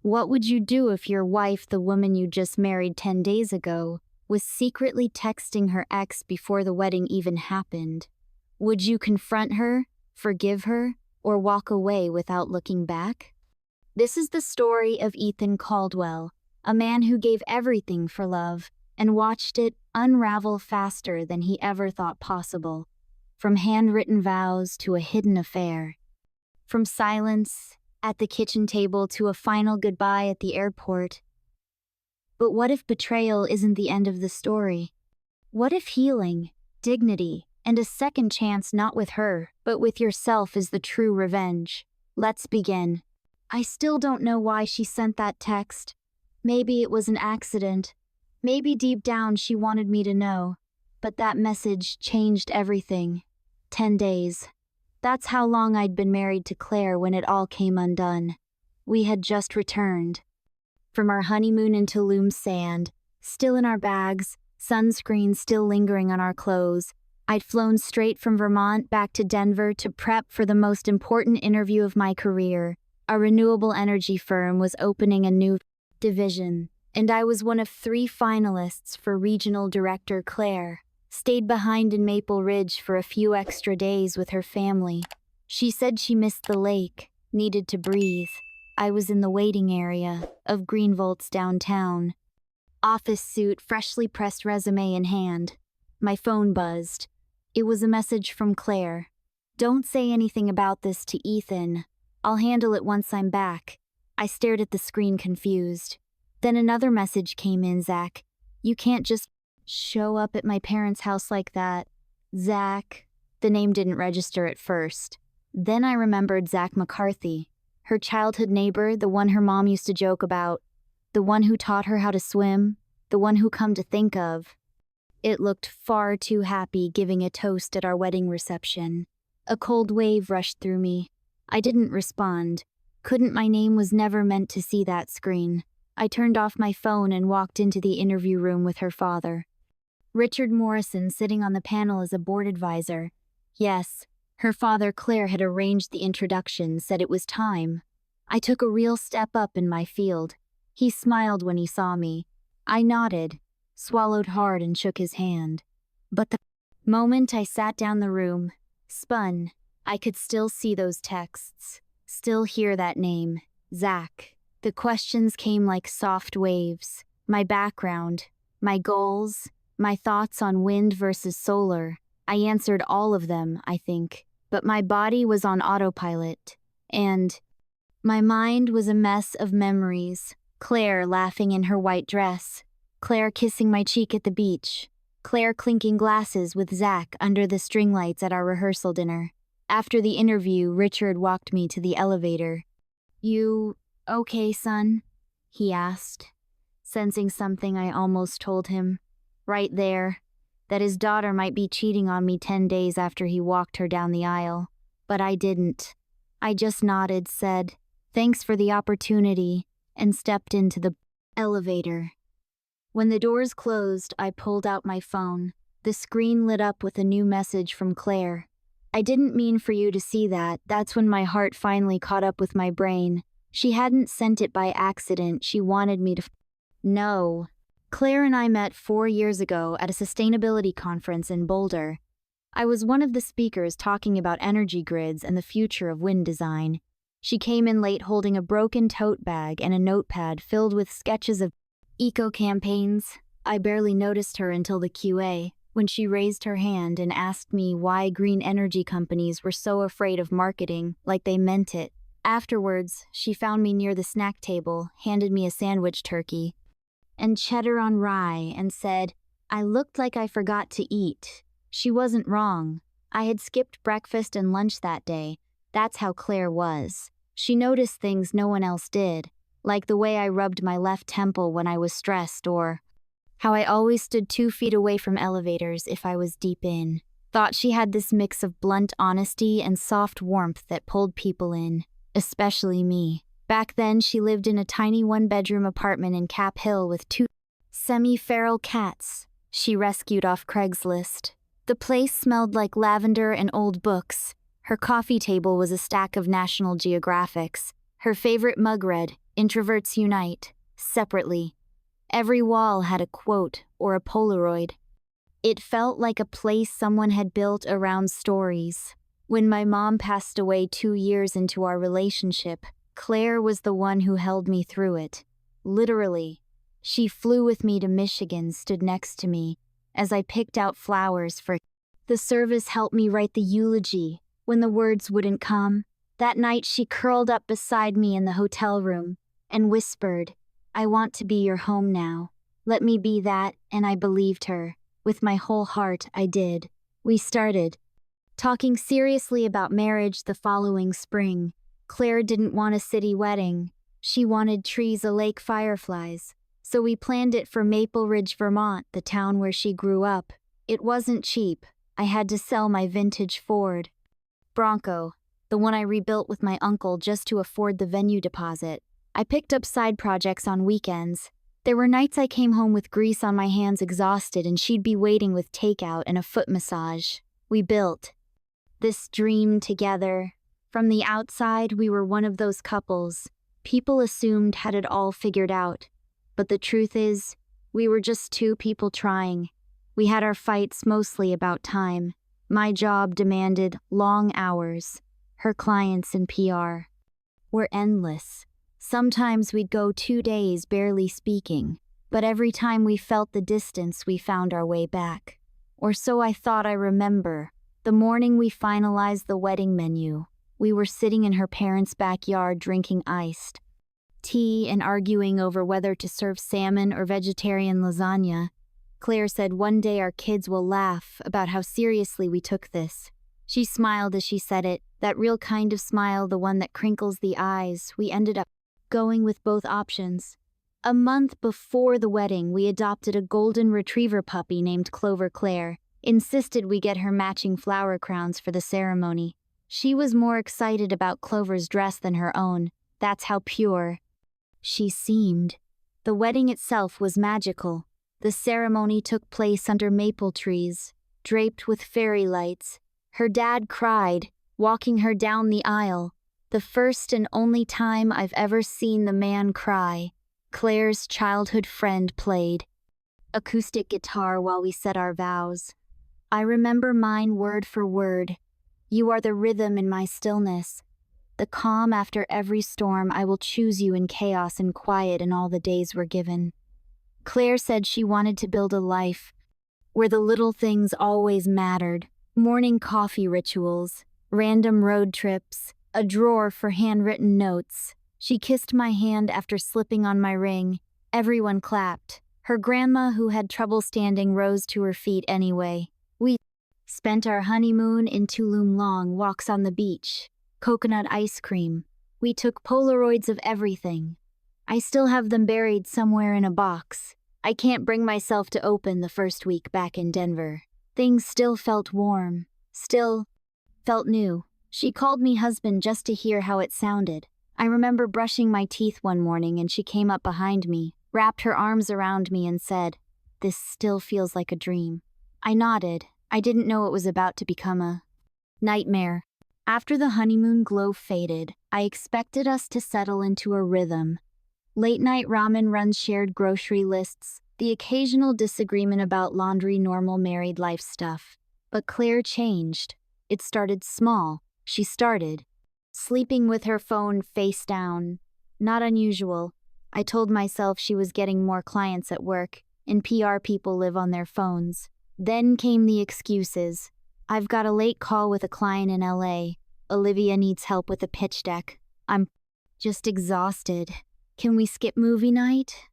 What would you do if your wife, the woman you just married 10 days ago, was secretly texting her ex before the wedding even happened? Would you confront her, forgive her, or walk away without looking back? This is the story of Ethan Caldwell, a man who gave everything for love and watched it unravel faster than he ever thought possible. From handwritten vows to a hidden affair. From silence at the kitchen table to a final goodbye at the airport. But what if betrayal isn't the end of the story? What if healing, dignity, and a second chance not with her, but with yourself is the true revenge? Let's begin. I still don't know why she sent that text. Maybe it was an accident. Maybe deep down she wanted me to know. But that message changed everything. 10 days. That's how long I'd been married to Claire when it all came undone. We had just returned from our honeymoon in Tulum sand, still in our bags, sunscreen still lingering on our clothes. I'd flown straight from Vermont back to Denver to prep for the most important interview of my career. A renewable energy firm was opening a new division, and I was one of 3 finalists for regional director. Claire stayed behind in Maple Ridge for a few extra days with her family. She said she missed the lake, needed to breathe. I was in the waiting area of Greenvolt's downtown. Office suit, freshly pressed resume in hand. My phone buzzed. It was a message from Claire. Don't say anything about this to Ethan. I'll handle it once I'm back. I stared at the screen confused. Then another message came in. Zach, you can't just show up at my parents' house like that. Zach. The name didn't register at first. Then I remembered Zach McCarthy, her childhood neighbor, the one her mom used to joke about, the one who taught her how to swim, the one who come to think of. It looked far too happy giving a toast at our wedding reception. A cold wave rushed through me. I didn't respond. My name was never meant to see that screen. I turned off my phone and walked into the interview room with her father. Richard Morrison sitting on the panel as a board advisor. Yes, her father Claire had arranged the introduction, said it was time. I took a real step up in my field. He smiled when he saw me. I nodded, swallowed hard and shook his hand. But the moment I sat down, the room spun. I could still see those texts, still hear that name, Zach. The questions came like soft waves. My background, my goals, my thoughts on wind versus solar. I answered all of them, I think, but my body was on autopilot, and my mind was a mess of memories. Claire laughing in her white dress, Claire kissing my cheek at the beach, Claire clinking glasses with Zach under the string lights at our rehearsal dinner. After the interview, Richard walked me to the elevator. You okay, son? He asked, sensing something I almost told him. Right there, that his daughter might be cheating on me 10 days after he walked her down the aisle. But I didn't. I just nodded, said, "Thanks for the opportunity," and stepped into the elevator. When the doors closed, I pulled out my phone. The screen lit up with a new message from Claire. I didn't mean for you to see that. That's when my heart finally caught up with my brain. She hadn't sent it by accident. She wanted me to know. Claire and I met 4 years ago at a sustainability conference in Boulder. I was one of the speakers talking about energy grids and the future of wind design. She came in late holding a broken tote bag and a notepad filled with sketches of eco-campaigns. I barely noticed her until the QA, when she raised her hand and asked me why green energy companies were so afraid of marketing, like they meant it. Afterwards, she found me near the snack table, handed me a sandwich turkey and cheddar on rye, and said, I looked like I forgot to eat. She wasn't wrong. I had skipped breakfast and lunch that day. That's how Claire was. She noticed things no one else did, like the way I rubbed my left temple when I was stressed, or how I always stood 2 feet away from elevators if I was deep in. Thought she had this mix of blunt honesty and soft warmth that pulled people in, especially me. Back then, she lived in a tiny 1-bedroom apartment in Cap Hill with 2 semi-feral cats she rescued off Craigslist. The place smelled like lavender and old books. Her coffee table was a stack of National Geographics. Her favorite mug read, Introverts unite, separately. Every wall had a quote or a Polaroid. It felt like a place someone had built around stories. When my mom passed away 2 years into our relationship, Claire was the one who held me through it. Literally. She flew with me to Michigan, stood next to me, as I picked out flowers for the service, helped me write the eulogy when the words wouldn't come. That night she curled up beside me in the hotel room and whispered, "I want to be your home now. Let me be that," and I believed her. With my whole heart, I did. We started talking seriously about marriage the following spring. Claire didn't want a city wedding. She wanted trees, a lake, fireflies. So we planned it for Maple Ridge, Vermont, the town where she grew up. It wasn't cheap. I had to sell my vintage Ford Bronco, the one I rebuilt with my uncle just to afford the venue deposit. I picked up side projects on weekends. There were nights I came home with grease on my hands, exhausted, and she'd be waiting with takeout and a foot massage. We built this dream together. From the outside, we were one of those couples people assumed had it all figured out. But the truth is, we were just two people trying. We had our fights mostly about time. My job demanded long hours. Her clients and PR were endless. Sometimes we'd go 2 days barely speaking, but every time we felt the distance, we found our way back. Or so I thought. I remember the morning we finalized the wedding menu. We were sitting in her parents' backyard drinking iced tea and arguing over whether to serve salmon or vegetarian lasagna. Claire said, "One day our kids will laugh about how seriously we took this." She smiled as she said it, that real kind of smile, the one that crinkles the eyes. We ended up going with both options. A month before the wedding, we adopted a golden retriever puppy named Clover. Claire insisted we get her matching flower crowns for the ceremony. She was more excited about Clover's dress than her own. That's how pure she seemed. The wedding itself was magical. The ceremony took place under maple trees, draped with fairy lights. Her dad cried, walking her down the aisle. The first and only time I've ever seen the man cry. Claire's childhood friend played acoustic guitar while we said our vows. I remember mine word for word. "You are the rhythm in my stillness, the calm after every storm. I will choose you in chaos and quiet," and all the days were given. Claire said she wanted to build a life where the little things always mattered. Morning coffee rituals, random road trips, a drawer for handwritten notes. She kissed my hand after slipping on my ring. Everyone clapped. Her grandma, who had trouble standing, rose to her feet anyway. We spent our honeymoon in Tulum, long walks on the beach, coconut ice cream. We took Polaroids of everything. I still have them buried somewhere in a box. I can't bring myself to open the first week back in Denver. Things still felt warm, still felt new. She called me husband just to hear how it sounded. I remember brushing my teeth one morning and she came up behind me, wrapped her arms around me and said, "This still feels like a dream." I nodded. I didn't know it was about to become a nightmare. After the honeymoon glow faded, I expected us to settle into a rhythm. Late-night ramen runs, shared grocery lists, the occasional disagreement about laundry, normal married life stuff. But Claire changed. It started small. She started sleeping with her phone face down. Not unusual. I told myself she was getting more clients at work, and PR people live on their phones. Then came the excuses. "I've got a late call with a client in LA. Olivia needs help with a pitch deck. I'm just exhausted. Can we skip movie night?"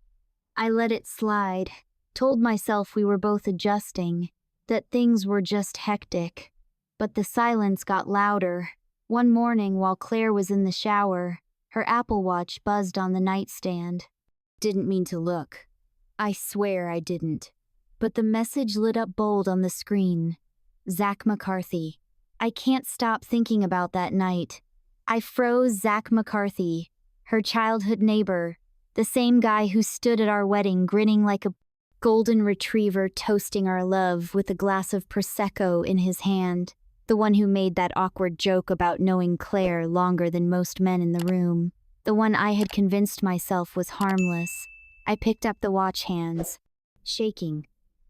I let it slide, told myself we were both adjusting, that things were just hectic. But the silence got louder. One morning while Claire was in the shower, her Apple Watch buzzed on the nightstand. Didn't mean to look. I swear I didn't. But the message lit up bold on the screen. Zach McCarthy. I can't stop thinking about that night. I froze. Zach McCarthy, her childhood neighbor, the same guy who stood at our wedding grinning like a golden retriever, toasting our love with a glass of Prosecco in his hand, the one who made that awkward joke about knowing Claire longer than most men in the room. the one I had convinced myself was harmless. I picked up the watch hands, shaking.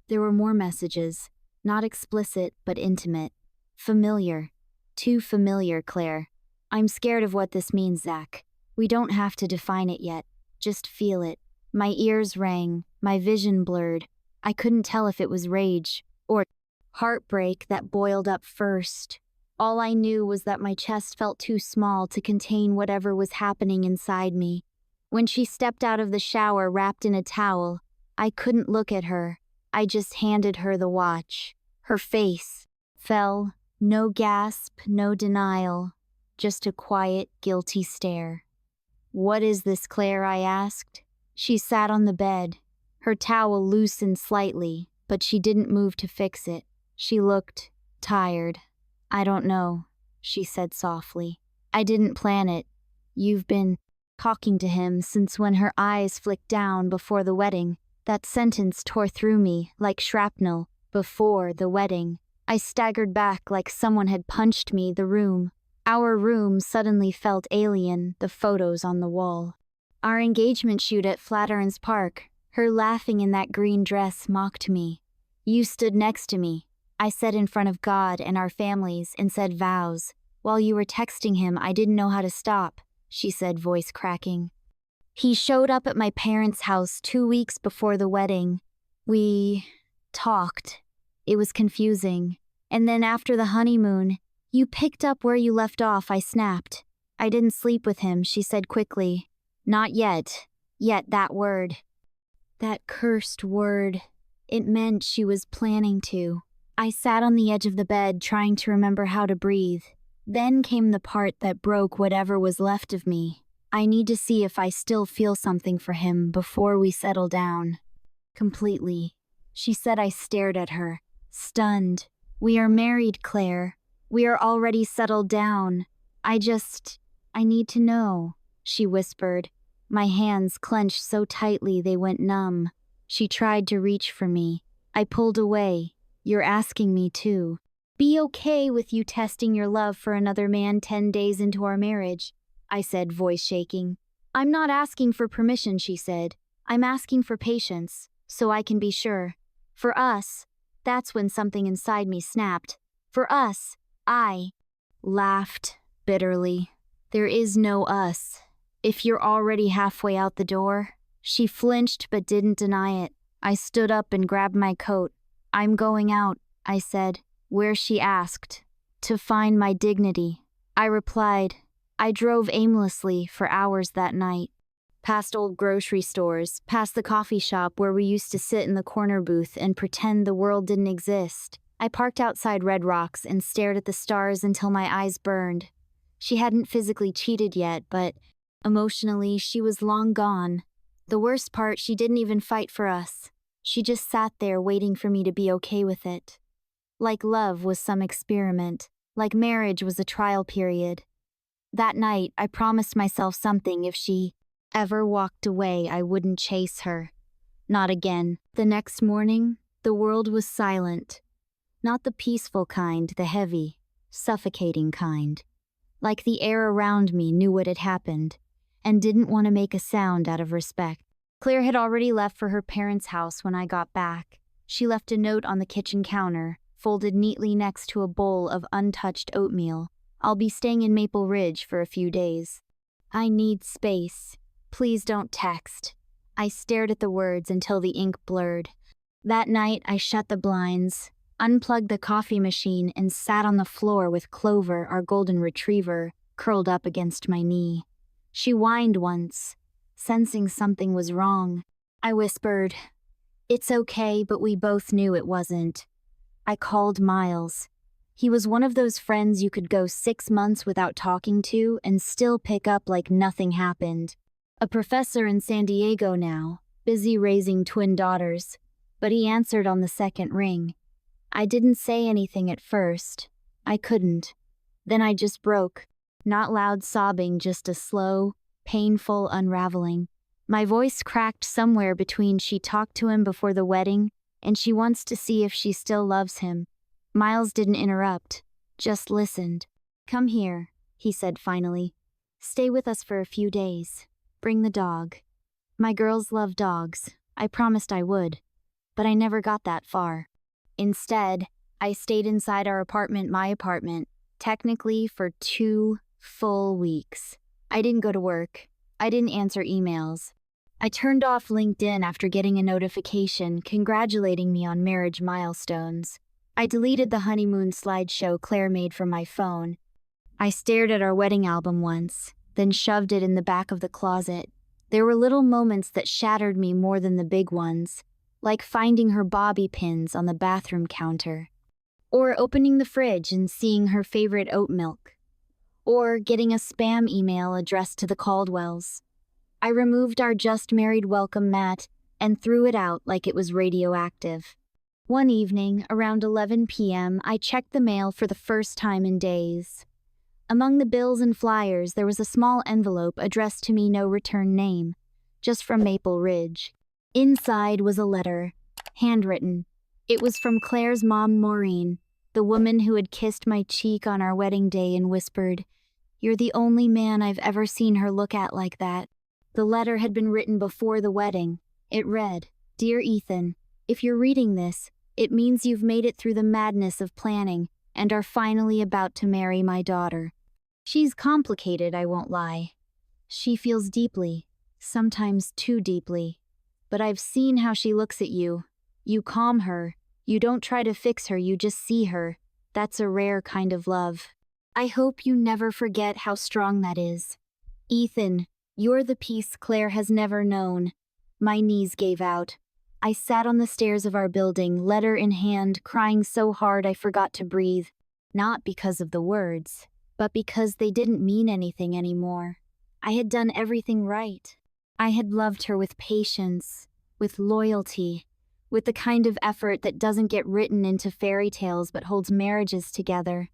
There were more messages, not explicit but intimate. Familiar. Too familiar, Claire. I'm scared of what this means, Zach. We don't have to define it yet. Just feel it. My ears rang, my vision blurred. I couldn't tell if it was rage or heartbreak that boiled up first. All I knew was that my chest felt too small to contain whatever was happening inside me. When she stepped out of the shower wrapped in a towel, I couldn't look at her. I just handed her the watch. Her face fell, no gasp, no denial, just a quiet, guilty stare. "What is this, Claire?" I asked. She sat on the bed. Her towel loosened slightly, but she didn't move to fix it. She looked tired. "I don't know," she said softly. "I didn't plan it. You've been talking to him since." When her eyes flicked down, "Before the wedding." That sentence tore through me like shrapnel. Before the wedding. I staggered back like someone had punched me. The room. Our room suddenly felt alien, the photos on the wall. Our engagement shoot at Flatiron's Park. Her laughing in that green dress mocked me. "You stood next to me," I said, "in front of God and our families, and said vows. While you were texting him, I didn't know how to stop," she said, voice cracking. "He showed up at my parents' house 2 weeks before the wedding. We talked. It was confusing. And then after the honeymoon, you picked up where you left off," I snapped. "I didn't sleep with him," she said quickly. "Not yet." Yet that word. That cursed word. It meant she was planning to. I sat on the edge of the bed, trying to remember how to breathe. Then came the part that broke whatever was left of me. I need to see if I still feel something for him before we settle down. Completely. She said. I stared at her, stunned. "We are married, Claire. We are already settled down. I need to know," she whispered. My hands clenched so tightly they went numb. She tried to reach for me. I pulled away. "You're asking me to be okay with you testing your love for another man 10 days into our marriage," I said, voice shaking. "I'm not asking for permission," she said. "I'm asking for patience, so I can be sure. For us." That's when something inside me snapped. "For us." I laughed bitterly. "There is no us. If you're already halfway out the door." She flinched but didn't deny it. I stood up and grabbed my coat. "I'm going out," I said. "Where?" she asked. "To find my dignity," I replied. I drove aimlessly for hours that night. Past old grocery stores, past the coffee shop where we used to sit in the corner booth and pretend the world didn't exist. I parked outside Red Rocks and stared at the stars until my eyes burned. She hadn't physically cheated yet, but emotionally she was long gone. The worst part, she didn't even fight for us. She just sat there waiting for me to be okay with it. Like love was some experiment, like marriage was a trial period. That night, I promised myself something. If she ever walked away, I wouldn't chase her. Not again. The next morning, the world was silent. Not the peaceful kind, the heavy, suffocating kind. Like the air around me knew what had happened, and didn't want to make a sound out of respect. Claire had already left for her parents' house when I got back. She left a note on the kitchen counter, folded neatly next to a bowl of untouched oatmeal. "I'll be staying in Maple Ridge for a few days. I need space. Please don't text." I stared at the words until the ink blurred. That night, I shut the blinds, unplugged the coffee machine, and sat on the floor with Clover, our golden retriever, curled up against my knee. She whined once, sensing something was wrong. I whispered, "It's okay," but we both knew it wasn't. I called Miles. He was one of those friends you could go 6 months without talking to and still pick up like nothing happened. A professor in San Diego now, busy raising twin daughters, but he answered on the second ring. I didn't say anything at first. I couldn't. Then I just broke. Not loud sobbing, just a slow, painful unraveling. My voice cracked somewhere between "she talked to him before the wedding" and "she wants to see if she still loves him." Miles didn't interrupt, just listened. "Come here," he said finally. Stay with us for a few days. Bring the dog. My girls love dogs. I promised I would. But I never got that far. Instead, I stayed inside our apartment, my apartment, technically for 2 full weeks. I didn't go to work. I didn't answer emails. I turned off LinkedIn after getting a notification congratulating me on marriage milestones. I deleted the honeymoon slideshow Claire made from my phone. I stared at our wedding album once, then shoved it in the back of the closet. There were little moments that shattered me more than the big ones, like finding her bobby pins on the bathroom counter, or opening the fridge and seeing her favorite oat milk, or getting a spam email addressed to the Caldwells. I removed our just married welcome mat and threw it out like it was radioactive. One evening, around 11 p.m., I checked the mail for the first time in days. Among the bills and flyers, there was a small envelope addressed to me, no return name, just from Maple Ridge. Inside was a letter, handwritten. It was from Claire's mom, Maureen, the woman who had kissed my cheek on our wedding day and whispered, "You're the only man I've ever seen her look at like that." The letter had been written before the wedding. It read, "Dear Ethan, if you're reading this, it means you've made it through the madness of planning and are finally about to marry my daughter. She's complicated, I won't lie. She feels deeply, sometimes too deeply. But I've seen how she looks at you. You calm her. You don't try to fix her, you just see her. That's a rare kind of love. I hope you never forget how strong that is. Ethan, you're the peace Claire has never known." My knees gave out. I sat on the stairs of our building, letter in hand, crying so hard I forgot to breathe. Not because of the words, but because they didn't mean anything anymore. I had done everything right. I had loved her with patience, with loyalty, with the kind of effort that doesn't get written into fairy tales but holds marriages together.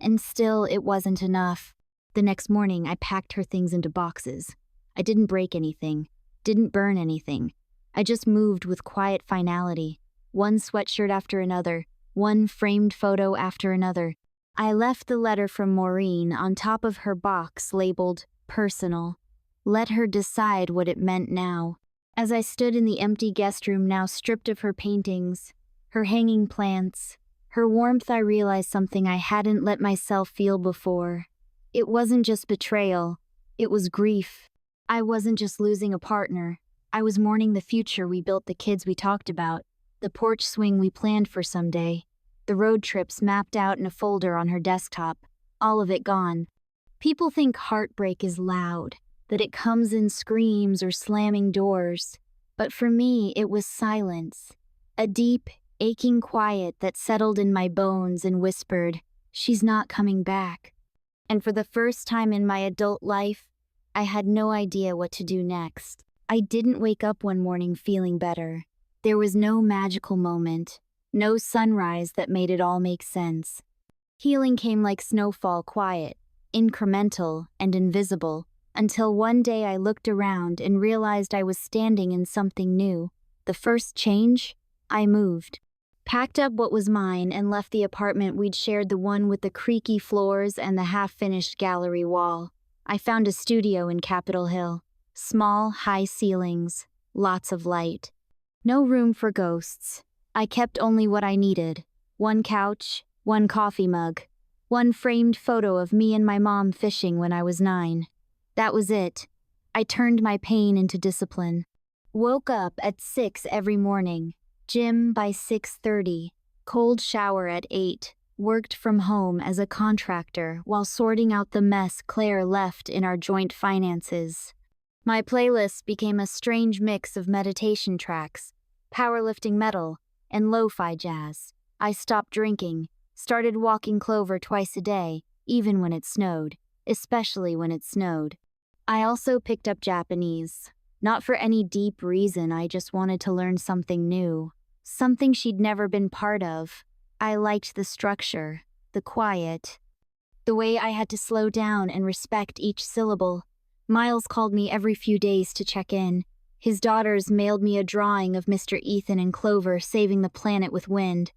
And still, it wasn't enough. The next morning, I packed her things into boxes. I didn't break anything, didn't burn anything. I just moved with quiet finality, one sweatshirt after another, one framed photo after another. I left the letter from Maureen on top of her box labeled personal. Let her decide what it meant now. As I stood in the empty guest room now stripped of her paintings, her hanging plants, her warmth, I realized something I hadn't let myself feel before. It wasn't just betrayal, it was grief. I wasn't just losing a partner. I was mourning the future we built, the kids we talked about, the porch swing we planned for someday, the road trips mapped out in a folder on her desktop, all of it gone. People think heartbreak is loud, that it comes in screams or slamming doors. But for me, it was silence. A deep, aching quiet that settled in my bones and whispered, "She's not coming back." And for the first time in my adult life, I had no idea what to do next. I didn't wake up one morning feeling better. There was no magical moment, no sunrise that made it all make sense. Healing came like snowfall, quiet, incremental, and invisible, until one day I looked around and realized I was standing in something new. The first change? I moved. Packed up what was mine and left the apartment we'd shared, the one with the creaky floors and the half-finished gallery wall. I found a studio in Capitol Hill. Small, high ceilings, lots of light. No room for ghosts. I kept only what I needed. One couch, one coffee mug, one framed photo of me and my mom fishing when I was 9. That was it. I turned my pain into discipline. Woke up at 6 every morning. Gym by 6:30. Cold shower at 8. Worked from home as a contractor while sorting out the mess Claire left in our joint finances. My playlist became a strange mix of meditation tracks, powerlifting metal, and lo-fi jazz. I stopped drinking, started walking Clover twice a day, even when it snowed, especially when it snowed. I also picked up Japanese. Not for any deep reason, I just wanted to learn something new. Something she'd never been part of. I liked the structure, the quiet, the way I had to slow down and respect each syllable. Miles called me every few days to check in. His daughters mailed me a drawing of Mr. Ethan and Clover saving the planet with wind.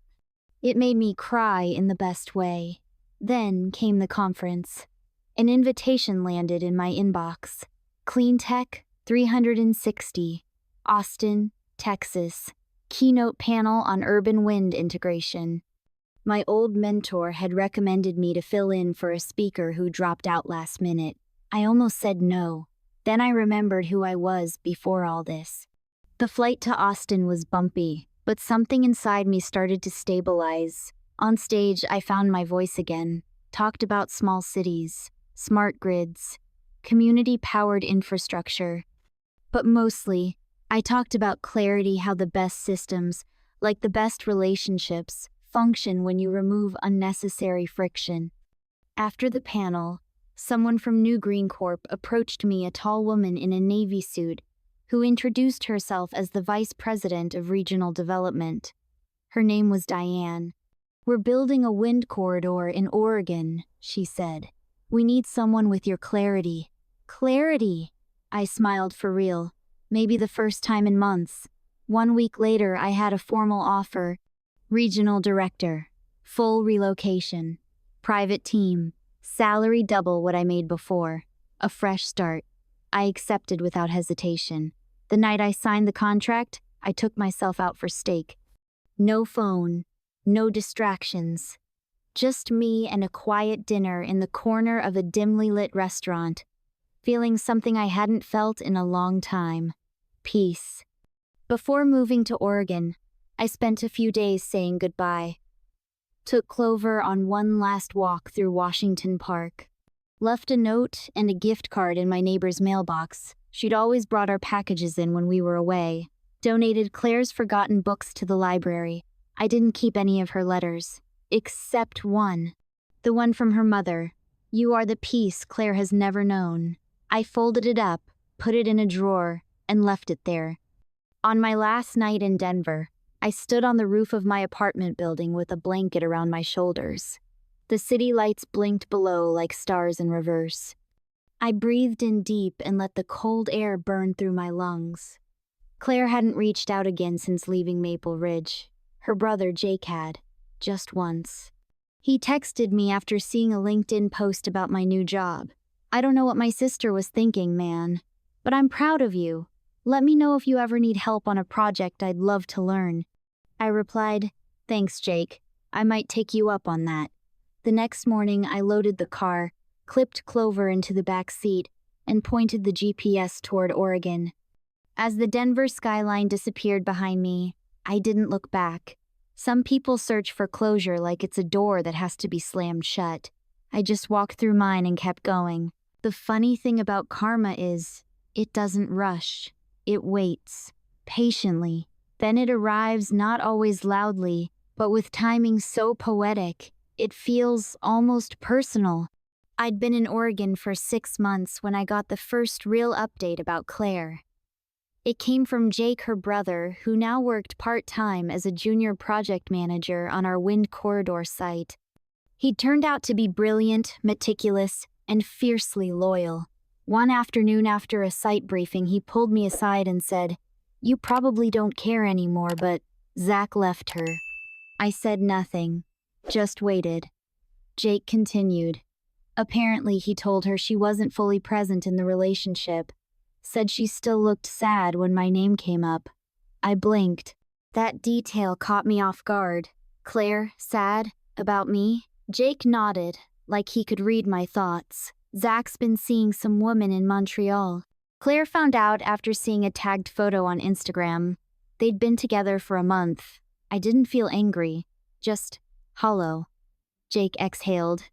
It made me cry in the best way. Then came the conference. An invitation landed in my inbox. Clean Tech 360, Austin, Texas. Keynote panel on urban wind integration. My old mentor had recommended me to fill in for a speaker who dropped out last minute. I almost said no. Then I remembered who I was before all this. The flight to Austin was bumpy, but something inside me started to stabilize. On stage, I found my voice again, talked about small cities, smart grids, community-powered infrastructure. But mostly, I talked about clarity, how the best systems, like the best relationships, function when you remove unnecessary friction. After the panel, someone from New Green Corp approached me, a tall woman in a navy suit, who introduced herself as the Vice President of Regional Development. Her name was Diane. "We're building a wind corridor in Oregon," she said. "We need someone with your clarity." Clarity! I smiled for real. Maybe the first time in months. 1 week later, I had a formal offer. Regional Director. Full relocation. Private team. Salary double what I made before. A fresh start. I accepted without hesitation. The night I signed the contract, I took myself out for steak. No phone. No distractions. Just me and a quiet dinner in the corner of a dimly lit restaurant. Feeling something I hadn't felt in a long time. Peace. Before moving to Oregon, I spent a few days saying goodbye. Took Clover on one last walk through Washington Park. Left a note and a gift card in my neighbor's mailbox. She'd always brought our packages in when we were away. Donated Claire's forgotten books to the library. I didn't keep any of her letters. Except one. The one from her mother. "You are the peace Claire has never known." I folded it up, put it in a drawer, and left it there. On my last night in Denver, I stood on the roof of my apartment building with a blanket around my shoulders. The city lights blinked below like stars in reverse. I breathed in deep and let the cold air burn through my lungs. Claire hadn't reached out again since leaving Maple Ridge. Her brother Jake had, just once. He texted me after seeing a LinkedIn post about my new job. "I don't know what my sister was thinking, man. But I'm proud of you. Let me know if you ever need help on a project I'd love to learn." I replied, "Thanks, Jake. I might take you up on that." The next morning, I loaded the car, clipped Clover into the back seat, and pointed the GPS toward Oregon. As the Denver skyline disappeared behind me, I didn't look back. Some people search for closure like it's a door that has to be slammed shut. I just walked through mine and kept going. The funny thing about karma is, it doesn't rush. It waits, patiently. Then it arrives, not always loudly, but with timing so poetic, it feels almost personal. I'd been in Oregon for 6 months when I got the first real update about Claire. It came from Jake, her brother, who now worked part-time as a junior project manager on our wind corridor site. He'd turned out to be brilliant, meticulous, and fiercely loyal. One afternoon after a site briefing, he pulled me aside and said, "You probably don't care anymore, but Zach left her." I said nothing, just waited. Jake continued. Apparently, he told her she wasn't fully present in the relationship. Said she still looked sad when my name came up. I blinked. That detail caught me off guard. "Claire, sad? About me?" Jake nodded, like he could read my thoughts. "Zach's been seeing some woman in Montreal." Claire found out after seeing a tagged photo on Instagram. They'd been together for a month. I didn't feel angry, just hollow. Jake exhaled.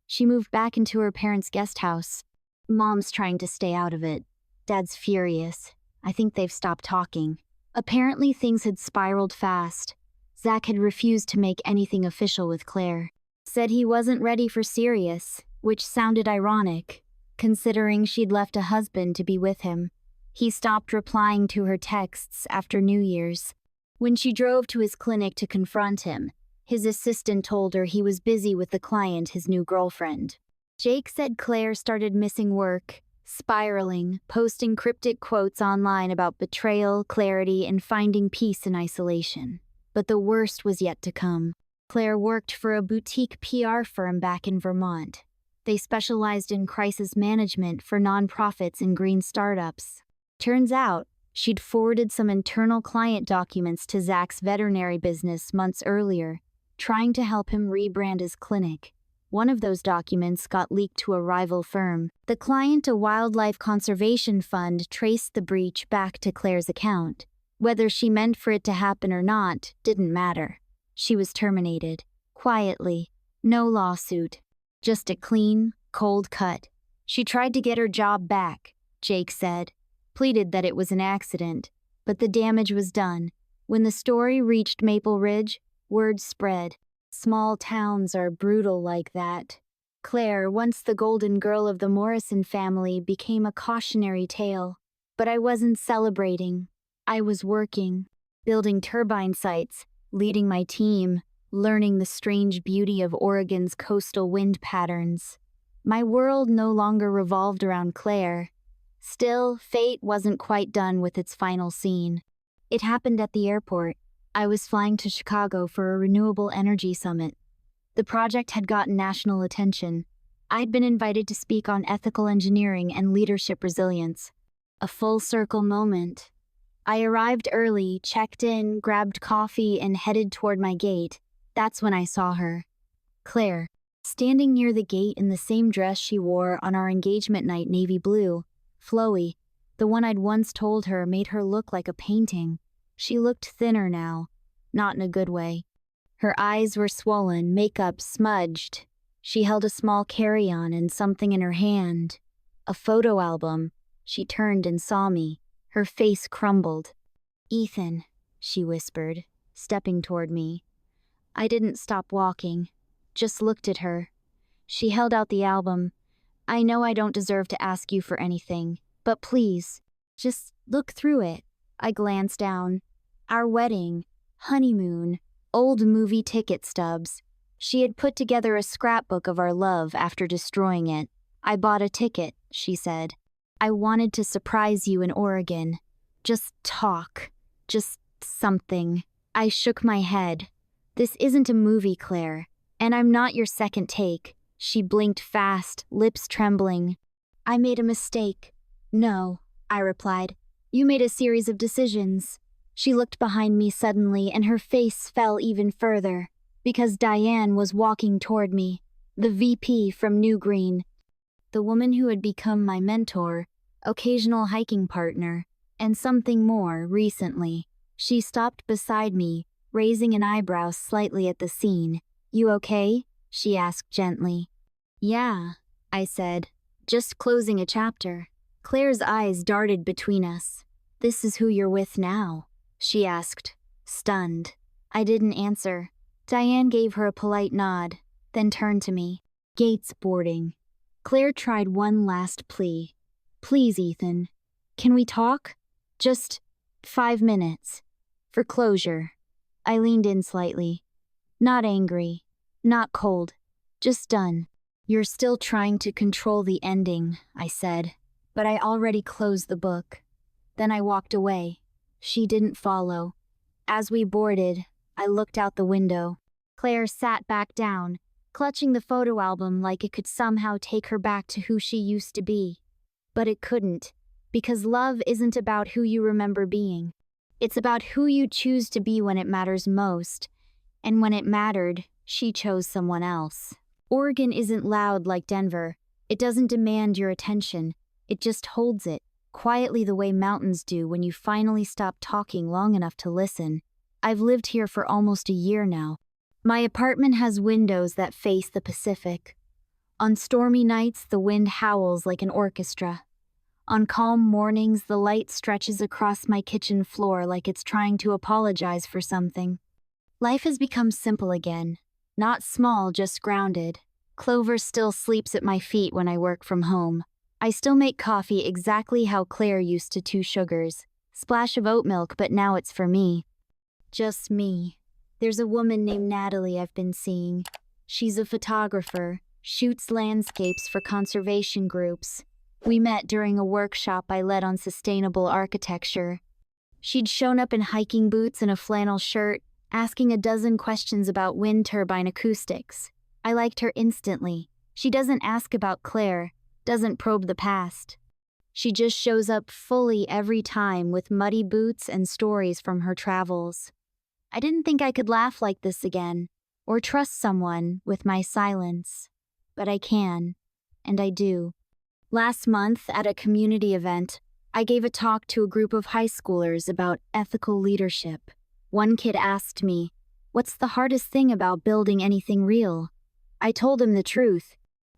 "She moved back into her parents' guest house. Mom's trying to stay out of it. Dad's furious. I think they've stopped talking." Apparently things had spiraled fast. Zach had refused to make anything official with Claire. Said he wasn't ready for serious, which sounded ironic, considering she'd left a husband to be with him. He stopped replying to her texts after New Year's. When she drove to his clinic to confront him, his assistant told her he was busy with the client, his new girlfriend. Jake said Claire started missing work, spiraling, posting cryptic quotes online about betrayal, clarity, and finding peace in isolation. But the worst was yet to come. Claire worked for a boutique PR firm back in Vermont. They specialized in crisis management for nonprofits and green startups. Turns out, she'd forwarded some internal client documents to Zach's veterinary business months earlier, trying to help him rebrand his clinic. One of those documents got leaked to a rival firm. The client, a wildlife conservation fund, traced the breach back to Claire's account. Whether she meant for it to happen or not didn't matter. She was terminated. Quietly. No lawsuit. Just a clean, cold cut. She tried to get her job back, Jake said. Pleaded that it was an accident. But the damage was done. When the story reached Maple Ridge, word spread. Small towns are brutal like that. Claire, once the golden girl of the Morrison family, became a cautionary tale. But I wasn't celebrating. I was working, building turbine sites, leading my team, learning the strange beauty of Oregon's coastal wind patterns. My world no longer revolved around Claire. Still, fate wasn't quite done with its final scene. It happened at the airport. I was flying to Chicago for a renewable energy summit. The project had gotten national attention. I'd been invited to speak on ethical engineering and leadership resilience. A full-circle moment. I arrived early, checked in, grabbed coffee, and headed toward my gate. That's when I saw her. Claire, standing near the gate in the same dress she wore on our engagement night, navy blue. Flowy, the one I'd once told her made her look like a painting. She looked thinner now, not in a good way. Her eyes were swollen, makeup smudged. She held a small carry-on and something in her hand. A photo album. She turned and saw me. Her face crumbled. "Ethan," she whispered, stepping toward me. I didn't stop walking, just looked at her. She held out the album. "I know I don't deserve to ask you for anything, but please, just look through it." I glanced down. Our wedding, honeymoon, old movie ticket stubs. She had put together a scrapbook of our love after destroying it. "I bought a ticket," she said. "I wanted to surprise you in Oregon. Just talk. Just something." I shook my head. "This isn't a movie, Claire. And I'm not your second take." She blinked fast, lips trembling. "I made a mistake." "No," I replied. "You made a series of decisions." She looked behind me suddenly, and her face fell even further, because Diane was walking toward me, the VP from New Green, the woman who had become my mentor, occasional hiking partner, and something more recently. She stopped beside me, raising an eyebrow slightly at the scene. "You okay?" she asked gently. "Yeah," I said, "just closing a chapter." Claire's eyes darted between us. "This is who you're with now?" she asked, stunned. I didn't answer. Diane gave her a polite nod, then turned to me. "Gates boarding." Claire tried one last plea. "Please, Ethan, can we talk? Just 5 minutes. For closure." I leaned in slightly. Not angry, not cold, just done. "You're still trying to control the ending," I said, "but I already closed the book." Then I walked away. She didn't follow. As we boarded, I looked out the window. Claire sat back down, clutching the photo album like it could somehow take her back to who she used to be. But it couldn't, because love isn't about who you remember being. It's about who you choose to be when it matters most. And when it mattered, she chose someone else. Oregon isn't loud like Denver. It doesn't demand your attention. It just holds it, quietly the way mountains do when you finally stop talking long enough to listen. I've lived here for almost a year now. My apartment has windows that face the Pacific. On stormy nights, the wind howls like an orchestra. On calm mornings, the light stretches across my kitchen floor like it's trying to apologize for something. Life has become simple again. Not small, just grounded. Clover still sleeps at my feet when I work from home. I still make coffee exactly how Claire used to, 2 sugars. Splash of oat milk, but now it's for me. Just me. There's a woman named Natalie I've been seeing. She's a photographer, shoots landscapes for conservation groups. We met during a workshop I led on sustainable architecture. She'd shown up in hiking boots and a flannel shirt, asking a dozen questions about wind turbine acoustics. I liked her instantly. She doesn't ask about Claire, doesn't probe the past. She just shows up fully every time with muddy boots and stories from her travels. I didn't think I could laugh like this again, or trust someone with my silence. But I can, and I do. Last month, at a community event, I gave a talk to a group of high schoolers about ethical leadership. One kid asked me, "What's the hardest thing about building anything real?" I told him the truth.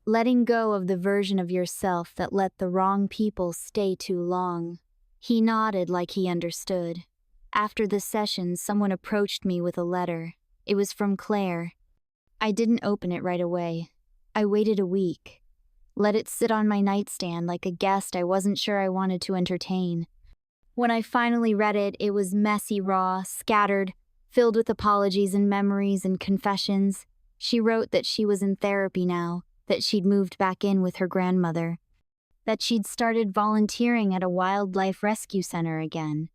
Letting go of the version of yourself that let the wrong people stay too long. He nodded like he understood. After the session, someone approached me with a letter. It was from Claire. I didn't open it right away. I waited a week. Let it sit on my nightstand like a guest I wasn't sure I wanted to entertain. When I finally read it, it was messy, raw, scattered, filled with apologies and memories and confessions. She wrote that she was in therapy now, that she'd moved back in with her grandmother, that she'd started volunteering at a wildlife rescue center again.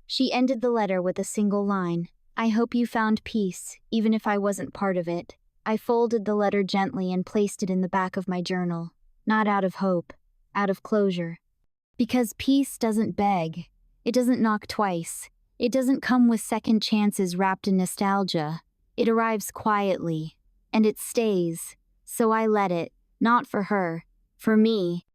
She ended the letter with a single line, "I hope you found peace, even if I wasn't part of it." I folded the letter gently and placed it in the back of my journal, not out of hope, out of closure. Because peace doesn't beg, it doesn't knock twice, it doesn't come with second chances wrapped in nostalgia. It arrives quietly, and it stays. So I let it, not for her, for me.